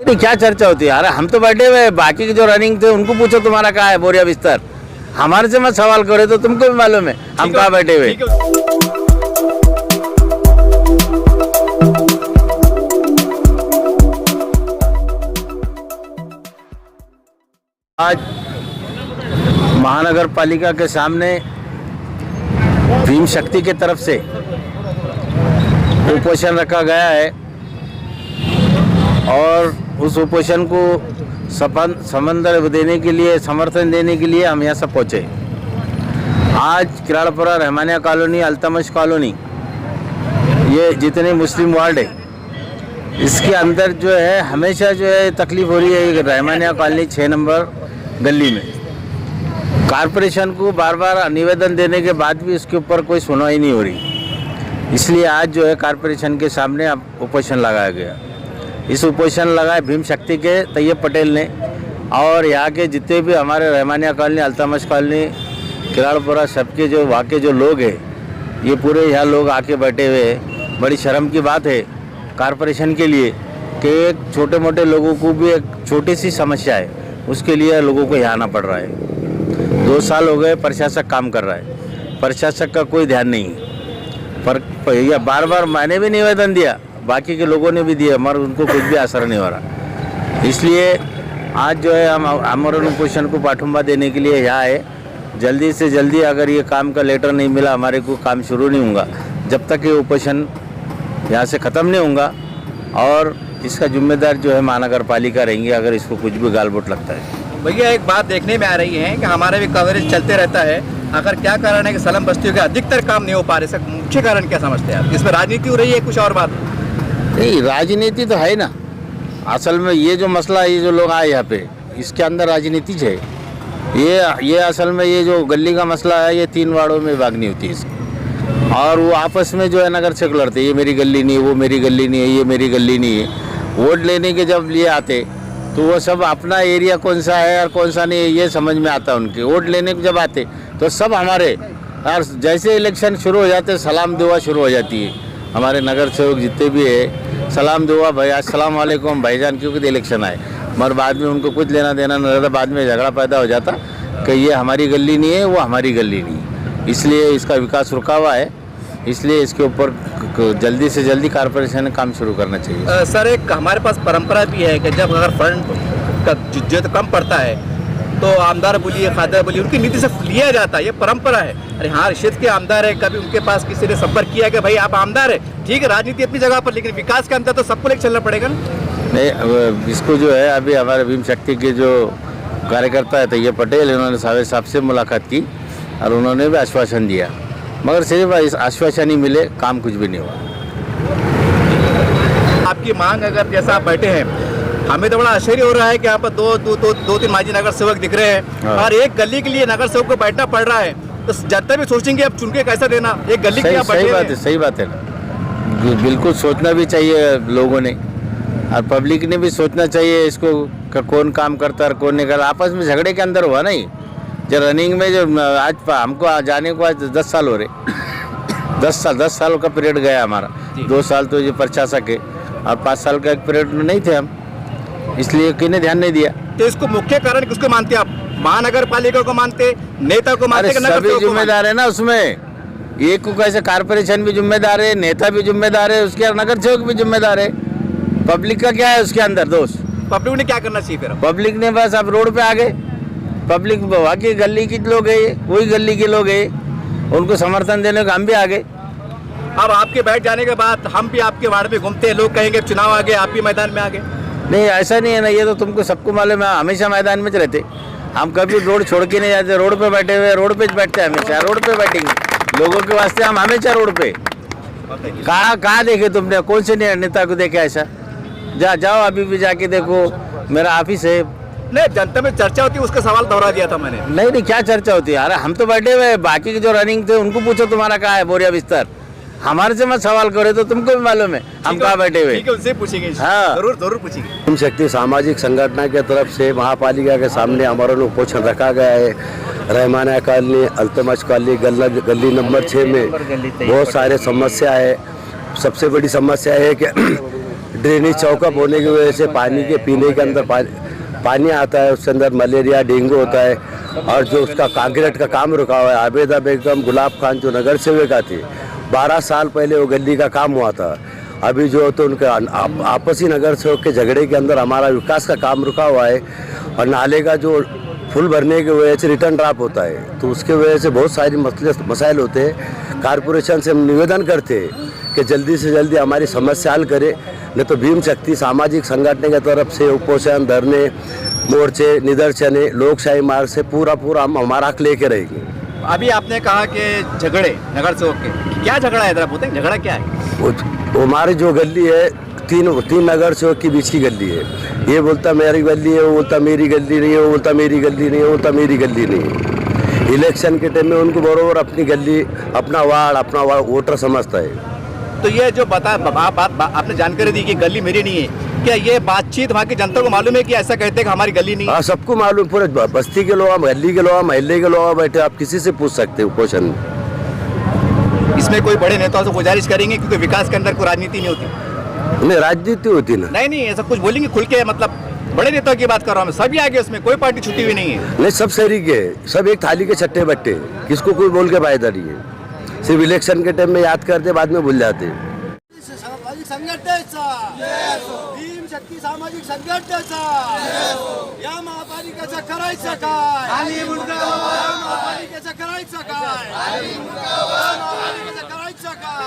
नहीं, क्या चर्चा होती है? अरे हम तो बैठे हुए, बाकी के जो रनिंग थे उनको पूछो तुम्हारा कहाँ है बोरिया बिस्तर। हमारे से मत सवाल करे, तो तुमको भी मालूम है हम कहाँ बैठे हुए। आज महानगर पालिका के सामने भीम शक्ति के तरफ से उपोषण रखा गया है और उस उपोषण को समर्थन देने के लिए हम यहाँ सब पहुँचे। आज किराड़पुरा, रहमानिया कॉलोनी, अल्तमश कॉलोनी, ये जितने मुस्लिम वार्ड है इसके अंदर जो है हमेशा जो है तकलीफ हो रही है। रहमानिया कॉलोनी 6 नंबर गली में कारपोरेशन को बार बार निवेदन देने के बाद भी उसके ऊपर कोई सुनवाई नहीं हो रही। इसलिए आज जो है कारपोरेशन के सामने अब उपोषण लगाया गया। इस उपोषण लगाए भीम शक्ति के तैयब पटेल ने और यहाँ के जितने भी हमारे रहमानिया कॉलोनी, अल्तमश कॉलोनी, किराड़पुरा, सबके जो वहाँ के जो लोग हैं, ये पूरे यहाँ लोग आके बैठे हुए हैं। बड़ी शर्म की बात है कारपोरेशन के लिए कि एक छोटे मोटे लोगों को भी एक छोटी सी समस्या है, उसके लिए लोगों को यहाँ आना पड़ रहा है। 2 साल हो गए प्रशासक काम कर रहा है, प्रशासक का कोई ध्यान नहीं है। पर बार बार मैंने भी निवेदन दिया, बाकी के लोगों ने भी दिया, मगर उनको कुछ भी असर नहीं हो रहा। इसलिए आज जो है हम आमरण उपोषण को पाठुंबा देने के लिए यहाँ आए। जल्दी से जल्दी अगर ये काम का लेटर नहीं मिला, हमारे को काम शुरू नहीं होगा जब तक ये उपोषण यहाँ से ख़त्म नहीं होगा। और इसका जिम्मेदार जो है महानगर पालिका रहेंगी अगर इसको कुछ भी गालबोट लगता है। भैया एक बात देखने में आ रही है कि हमारे भी कवरेज चलते रहता है, अगर क्या कारण है कि सलम बस्तियों के अधिकतर काम नहीं हो पा रहे, इसका मुख्य कारण क्या समझते हैं आप? इसमें राजनीति हो रही है, कुछ और बात? नहीं, राजनीति तो है ना। असल में ये जो मसला है, ये जो लोग आए यहाँ पे, इसके अंदर राजनीति है। ये असल में ये जो गली का मसला है, ये 3 वार्डों में भागनी होती है इसकी। और वो आपस में जो है नगर से लड़ते, ये मेरी गली नहीं है, वो मेरी गली नहीं है, ये मेरी गली नहीं है। वोट लेने के जब लिए आते तो वो सब अपना एरिया कौन सा है और कौन सा नहीं है ये समझ में आता उनके। वोट लेने को जब आते तो सब हमारे, और जैसे इलेक्शन शुरू हो जाते सलाम दुआ शुरू हो जाती है। हमारे नगर सेवक जितने भी है सलाम दुआ, भाई अस्सलाम वालेकुम भाईजान, क्योंकि इलेक्शन आए। मगर बाद में उनको कुछ लेना देना नहीं रहता, बाद में झगड़ा पैदा हो जाता कि ये हमारी गली नहीं है, वो हमारी गली नहीं है। इसलिए इसका विकास रुका हुआ है। इसलिए इसके ऊपर जल्दी से जल्दी कारपोरेशन ने काम शुरू करना चाहिए। सर, एक हमारे पास परंपरा भी है कि जब अगर फंड का जो तो कम पड़ता है तो आमदार बोलिए, खादर बोलिए, उनकी नीति से लिया जाता है, ये परंपरा है। अरे हाँ, रिश्वत के आमदार है, कभी उनके पास किसी ने संपर्क किया कि भाई आप आमदार है, ठीक है, राजनीति अपनी जगह पर, लेकिन विकास के अंदर तो सबको लेकर चलना पड़ेगा ना। नहीं, इसको जो है अभी हमारे भीम शक्ति के जो कार्यकर्ता है तैयब पटेल, इन्होंने सावे साहब से मुलाकात की और उन्होंने भी आश्वासन दिया, मगर सिर्फ इस आश्वासन ही मिले, काम कुछ भी नहीं हुआ। आपकी मांग अगर जैसा आप बैठे हैं, हमें तो बड़ा आश्चर्य हो रहा है कि यहाँ पर दो तीन माजी नगर सेवक दिख रहे हैं और एक गली के लिए नगर सेवक को बैठना पड़ रहा है, तो जनता भी सोचेंगे अब चुन के कैसा देना, एक गली के सही बात है ना। बिल्कुल सोचना भी चाहिए लोगों ने और पब्लिक ने भी सोचना चाहिए इसको कौन काम करता है और कौन नहीं करता। आपस में झगड़े के अंदर हुआ नहीं। जो रनिंग में जो आज हमको जाने को आज 10 साल हो रहे, 10 साल का पीरियड गया हमारा। 2 साल तो ये प्रशासक है और 5 साल का एक पीरियड में नहीं थे हम, इसलिए किन्हें ध्यान नहीं दिया। तो इसको मुख्य कारण किसको मानते आप? महानगर पालिका को मानते, नेता को मानते? सभी जिम्मेदार है ना उसमें। एक को कैसे कारपोरेशन भी जिम्मेदार है, नेता भी जिम्मेदार है, उसके नगर सेवक भी जिम्मेदार है। पब्लिक का क्या है उसके अंदर दोष? पब्लिक ने क्या करना चाहिए फिर? पब्लिक ने बस अब रोड पे आ गए। पब्लिक वहाँ की गली के लोग है, वही गली के लोग है, उनको समर्थन देने को हम भी आ गए। अब आपके बैठ जाने के बाद हम भी आपके वार्ड में घूमते हैं, लोग कहेंगे चुनाव आ गए, आप भी मैदान में आ गए। नहीं, ऐसा नहीं है ना, ये तो तुमको सबको मालूम है, हमेशा मैदान में रहते। हम कभी रोड छोड़ के नहीं जाते, रोड पे बैठे हुए, रोड पे बैठते हैं हमेशा, रोड पे बैठेंगे लोगों के वास्ते हम हमेशा रोड पे। कहाँ देखे तुमने? कौन से नेता को देखे ऐसा? जाओ अभी भी जाके देखो, मेरा ऑफिस है। नहीं, जनता में चर्चा होती है, उसका सवाल दोहरा दिया था मैंने। नहीं, क्या चर्चा होती है? अरे हम तो बैठे हुए, बाकी के जो रनिंग थे उनको पूछो तुम्हारा कहाँ है बोरिया बिस्तर। हमारे से मत सवाल करे, तो तुमको भी मालूम है हम कहाँ बैठे हुए। ठीक है, उनसे पूछेंगे। हाँ, जरूर पूछेंगे। भीम शक्ति सामाजिक संगठन के तरफ से महापालिका के सामने आमरण उपोषण रखा गया है। रहमानिया कॉलोनी, अल्तमश कॉलोनी, गली नंबर 6 में बहुत सारे समस्या है। सबसे बड़ी समस्या है कि ड्रेनेज चौकअप होने की वजह से पानी के पीने के अंदर पानी आता है, उसके अंदर मलेरिया डेंगू होता है। और जो उसका कांक्रीट का काम रुका हुआ है, आबेदा बेगम गुलाब खान जो नगर सेविका थी, 12 साल पहले वो गली का काम हुआ था। अभी जो तो उनके आपसी नगर सेवक के झगड़े के अंदर हमारा विकास का काम रुका हुआ है। और नाले का जो फुल भरने की वजह से रिटर्न ड्रॉप होता है, तो उसके वजह से बहुत सारी मसाइल होते हैं। कारपोरेशन से हम निवेदन करते हैं कि जल्दी से जल्दी हमारी समस्या हल करे, नहीं तो भीम शक्ति सामाजिक संगठन की तरफ से उपोषण, धरने, मोर्चे, निदर्शन, लोकशाही मार्ग से पूरा हम हमारा हक लेके रहेंगे। अभी आपने कहा कि झगड़े नगर सेवक के, क्या झगड़ा है जरा बताएं, झगड़ा क्या है? वो हमारी जो गली है, तीन नगर सेवक के बीच की गली है। ये बोलता मेरी गली है, वो बोलता मेरी गली नहीं है, वो बोलता मेरी गली नहीं है, वो बोलता मेरी गली नहीं है। इलेक्शन के टाइम में उनको बरोबर अपनी गली, अपना वार्ड वोटर समझता है। तो ये जो आपने जानकारी दी कि गली मेरी नहीं है, क्या ये बातचीत वहाँ की जनता को मालूम है कि ऐसा कहते हैं कि हमारी गली नहीं है? हाँ, सबको मालूम, पूरे बस्ती के लोग, गली के लोग, महल्ले के लोग बैठे, आप किसी से पूछ सकते हो क्वेश्चन। इसमें कोई बड़े नेताओं से गुजारिश करेंगे, क्योंकि विकास के अंदर कोई राजनीति नहीं होती। नहीं, राजनीति होती ना। नहीं ऐसा कुछ बोलेंगे खुल के, मतलब बड़े नेताओं की बात कर रहा हूँ मैं, सभी आगे, उसमें कोई पार्टी छुट्टी हुई नहीं है। नहीं, सब शरीक है, सब एक थाली के छट्टे बट्टे, किसको कोई बोल के फायदा नहीं है। सिर्फ इलेक्शन के टाइम में याद करते, बाद में भूल जाते। सामाजिक संघटनेचा भीम शक्ती सामाजिक संघटनेचा या महापालिकेचं करायचं काय? या महापालिकेचं करायचं काय? महापालिकेचं करायचं काय?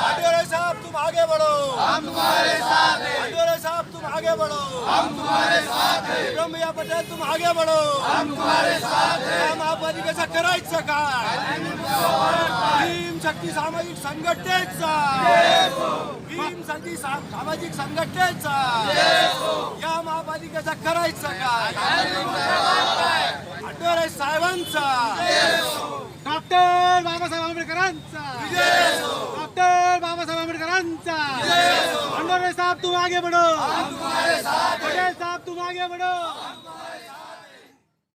आठवले साहब तुम आगे बढ़ो, हम तुम्हारे साथ हैं। आठवले साहब तुम आगे बढ़ो, हम तुम्हारे साथ हैं। ब्रह्मया पटेल तुम आगे बढ़ो, हम तुम्हारे साथ हैं। या महापालिकेचं करायचं काय? भीम शक्ती सामाजिक संघटनेचा, भीम शक्ती सामाजिक संघटनेचा या महापालिकेचा करायचं काय? आठवले साहेबांचा, डॉक्टर बाबासाहेब आंबेडकरांचा, डॉक्टर बाबासाहेब आंबेडकरांचा। आठवले साहब तुम आगे बढ़ो, पटेल साहब तुम आगे बढ़ो।